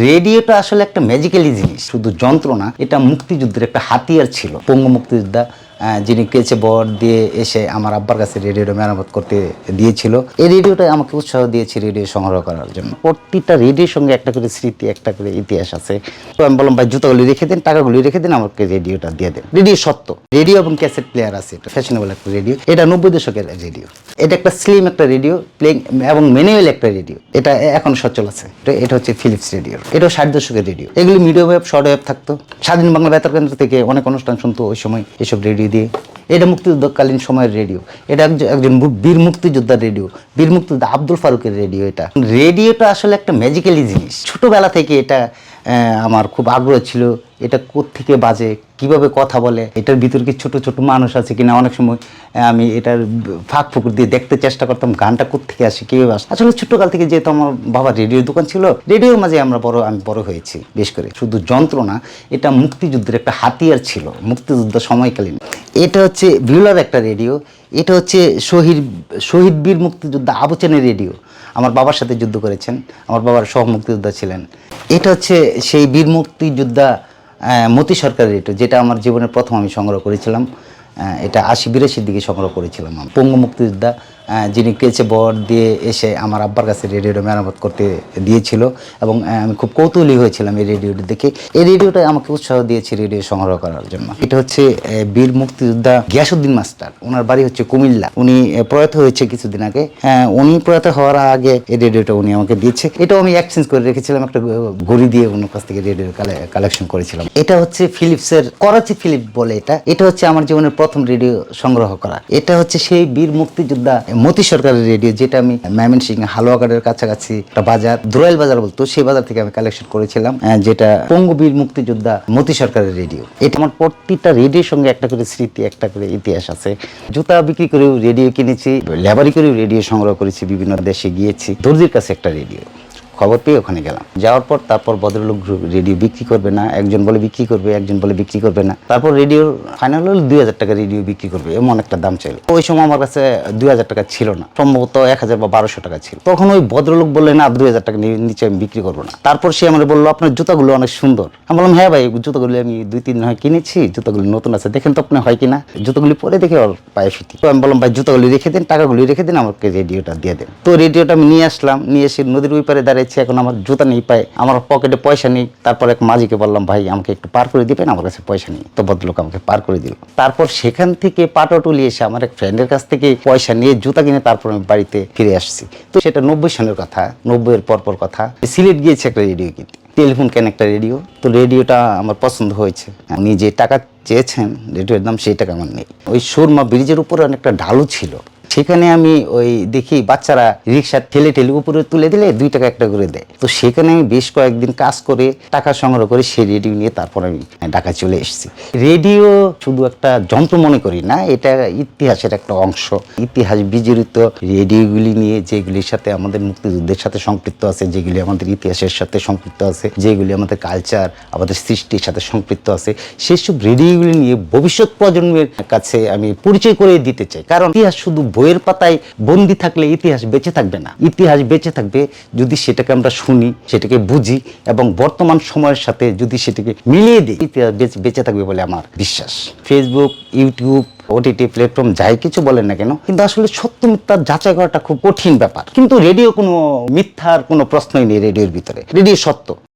রেডিওটা আসলে একটা ম্যাজিক্যালি জিনিস, শুধু যন্ত্র না, এটা মুক্তিযুদ্ধের একটা হাতিয়ার ছিল। পঙ্গু মুক্তিযোদ্ধা যিনি কেচে বর দিয়ে এসে আমার আব্বার কাছে রেডিওটা মেরামত করতে দিয়েছিল। এই রেডিওটা আমাকে উৎসাহ দিয়েছে রেডিও সংগ্রহ করার জন্য। প্রতিটা রেডিওর সঙ্গে একটা করে স্মৃতি, একটা করে ইতিহাস আছে। তো আমি বললাম, ভাই জুতাগুলি রেখে দিন, টাকাগুলি রেখে দিন, আমাকে রেডিওটা দিয়ে দেন। রেডিও সত্য, রেডিও এবং ক্যাসেট প্লেয়ার আছে, এটা ফ্যাশনেবল একটা রেডিও। এটা 90 দশকের রেডিও। এটা একটা স্লিম একটা রেডিও, প্লেইং এবং ম্যানুয়াল একটা রেডিও। এটা এখন সচল আছে। এটা হচ্ছে ফিলিপস রেডিও। এটাও 60 দশকের রেডিও। এগুলি মিডিয়াম ওয়েভ, শর্ট ওয়েভ থাকতো। স্বাধীন বাংলা বেতার কেন্দ্র থেকে অনেক অনুষ্ঠান শুনতো ওই সময় এসব রেডিও দিয়ে। এটা মুক্তিযুদ্ধকালীন সময়ের রেডিও। এটা একজন বীর মুক্তিযোদ্ধার রেডিও, বীর মুক্তিযোদ্ধা আব্দুল ফারুকের রেডিও। রেডিওটা আসলে একটা ম্যাজিক্যালি জিনিস। ছোটবেলা থেকে এটা আমার খুব আগ্রহ ছিল। এটা কোত্থেকে বাজে, কিভাবে কথা বলে, এটার ভিতরে কি ছোট ছোট মানুষ আছে কিনা। অনেক সময় আমি এটার ফাঁক ফুকুর দিয়ে দেখতে চেষ্টা করতাম, গানটা কোত্থেকে আসে, কীভাবে আসে। আসলে ছোটকাল থেকে যেহেতু আমার বাবার রেডিওর দোকান ছিল, রেডিওর মাঝে আমি বড় হয়েছি। বেশ করে শুধু যন্ত্র না, এটা মুক্তিযুদ্ধের একটা হাতিয়ার ছিল, মুক্তিযুদ্ধ সময়কালীন। এটা হচ্ছে ভিউলার একটা রেডিও। এটা হচ্ছে শহীদ বীর মুক্তিযোদ্ধা আবু চেনের রেডিও। আমার বাবার সাথে যুদ্ধ করেছেন, আমার বাবার সহ মুক্তিযোদ্ধা ছিলেন। এটা হচ্ছে সেই বীর মুক্তিযোদ্ধা মতি সরকারের রেডিও, যেটা আমার জীবনের প্রথম আমি সংগ্রহ করেছিলাম। এটা 80-82 দিকে সংগ্রহ করেছিলাম। পঙ্গু মুক্তিযোদ্ধা যিনি কেচে বর দিয়ে এসে আমার আব্বার কাছে রেডিওটা মেরামত করতে দিয়েছিল, এবং আমি খুব কৌতূহলী হয়েছিলাম এই রেডিওটি দেখে। এই রেডিওটা আমাকে উৎসাহ দিয়েছে রেডিও সংগ্রহ করার জন্য। এটা হচ্ছে বীর মুক্তিযোদ্ধা গিয়াসউদ্দিন মাস্টার, ওনার বাড়ি হচ্ছে কুমিল্লা। উনি প্রয়াত হয়েছে কিছুদিন আগে। উনি প্রয়াত হওয়ার আগে এই রেডিওটা উনি আমাকে দিয়েছে। এটাও আমি এক্সচেঞ্জ করে রেখেছিলাম, একটা ঘড়ি দিয়ে ওনার কাছ থেকে রেডিও কালেকশন করেছিলাম। এটা হচ্ছে ফিলিপসের করাচি ফিলিপ বলে। এটা হচ্ছে আমার জীবনের প্রথম রেডিও সংগ্রহ করা। এটা হচ্ছে সেই বীর মুক্তিযোদ্ধা মতি সরকারের রেডিও, যেটা আমি ময়মনসিংহ হালুয়াঘাটের কাছাকাছি একটা বাজার, দুরাইল বাজার বলতো, সেই বাজার থেকে আমি কালেকশন করেছিলাম। যেটা পঙ্গু বীর মুক্তিযোদ্ধা মতি সরকারের রেডিও। এটা আমার প্রতিটা রেডিওর সঙ্গে একটা করে স্মৃতি, একটা করে ইতিহাস আছে। জুতা বিক্রি করেও রেডিও কিনেছি, লেবারি করেও রেডিও সংগ্রহ করেছি, বিভিন্ন দেশে গিয়েছি। দর্জির কাছে একটা রেডিও, খবর পেয়ে ওখানে গেলাম। যাওয়ার পর তারপর ভদ্রলোক রেডিও বিক্রি করবে না, একজন বলে বিক্রি করবে, একজন বলে বিক্রি করবে না। তারপর রেডিওর ফাইনাল হলো 2000 টাকা রেডিও বিক্রি করবে, এমন একটা দাম চাইল। ওই সময় আমার কাছে 2000 টাকা ছিল না, সম্ভবত 1000 বা 1200 টাকা ছিল। তখন ওই ভদ্রলোক বললেন, না 2000 টাকা নিচে আমি বিক্রি করবো না। তারপর সে আমার বললো, আপনার জুতাগুলো অনেক সুন্দর। আমি বললাম, হ্যাঁ ভাই, জুতাগুলি আমি 2-3 দিন হয় কিনেছি, জুতাগুলি নতুন আছে, দেখেন তো আপনি হয় কিনা। জুতাগুলি পরে দেখে ওর পায়ে ফিটি। তো আমি বললাম, ভাই জুতাগুলি রেখে দেন, টাকাগুলি রেখে দেন, আমাকে রেডিওটা দিয়ে দেন। তো রেডিওটা আমি নিয়ে আসলাম, নিয়ে এসে নদীর ওই পারে দাঁড়িয়েছি। এখন আমার জুতা নেই পায়ে, আমার পকেটে পয়সা নেই। তারপর এক মাঝিকে বললাম, ভাই আমাকে একটু পার করে দিবেন, আমার কাছে পয়সা নেই। তো ভদ্রলোক আমাকে পার করে দিল। তারপর সেখান থেকে পাটুলি এসে আমার এক ফ্রেন্ডের কাছ থেকে পয়সা নিয়ে জুতা কিনে তারপর আমি বাড়িতে ফিরে আসছি। তো সেটা 90 সনের কথা, 90-এর পরপর কথা। সিলেট গিয়েছে একটা রেডিও কিনতে, টেলিফোন কেন একটা রেডিও। তো রেডিওটা আমার পছন্দ হয়েছে। উনি যে টাকা চেয়েছেন রেডিওর দাম, সেই টাকা আমার নেই। ওই সুরমা ব্রিজের উপরে অনেকটা ঢালু ছিল, সেখানে আমি ওই দেখি বাচ্চারা রিক্সা ঠেলে উপরে তুলে দিলে 2 টাকা একটা করে দেয়। তো সেখানে আমি বেশ কয়েকদিন কাজ করে টাকা সংগ্রহ করে সেই রেডিও নিয়ে তারপর আমি ঢাকা চলে এসেছি। রেডিও শুধু একটা যন্ত্র মনে করি না, এটা ইতিহাসের একটা অংশ। ইতিহাস বিজড়িত রেডিওগুলি নিয়ে, যেগুলির সাথে আমাদের মুক্তিযুদ্ধের সাথে সম্পৃক্ত আছে, যেগুলি আমাদের ইতিহাসের সাথে সম্পৃক্ত আছে, যেগুলি আমাদের কালচার, আমাদের সৃষ্টির সাথে সম্পৃক্ত আছে, সেসব রেডিওগুলি নিয়ে ভবিষ্যৎ প্রজন্মের কাছে আমি পরিচয় করে দিতে চাই। কারণ ইতিহাস শুধু বইয়ের পাতায় বন্দি থাকলে ইতিহাস বেঁচে থাকবে না। ইতিহাস বেঁচে থাকবে যদি সেটাকে আমরা শুনি, সেটাকে বুঝি, এবং বর্তমান সময়ের সাথে যদি সেটাকে মিলিয়ে দিই, ইতিহাস বেঁচে থাকবে বলে আমার বিশ্বাস। ফেসবুক, ইউটিউব, ওটিটি প্ল্যাটফর্ম যাই কিছু বলেন না কেন, কিন্তু আসলে সত্য মিথ্যার যাচাই করাটা খুব কঠিন ব্যাপার। কিন্তু রেডিও কোনো মিথ্যার কোনো প্রশ্নই নেই রেডিওর ভিতরে। রেডিও সত্য।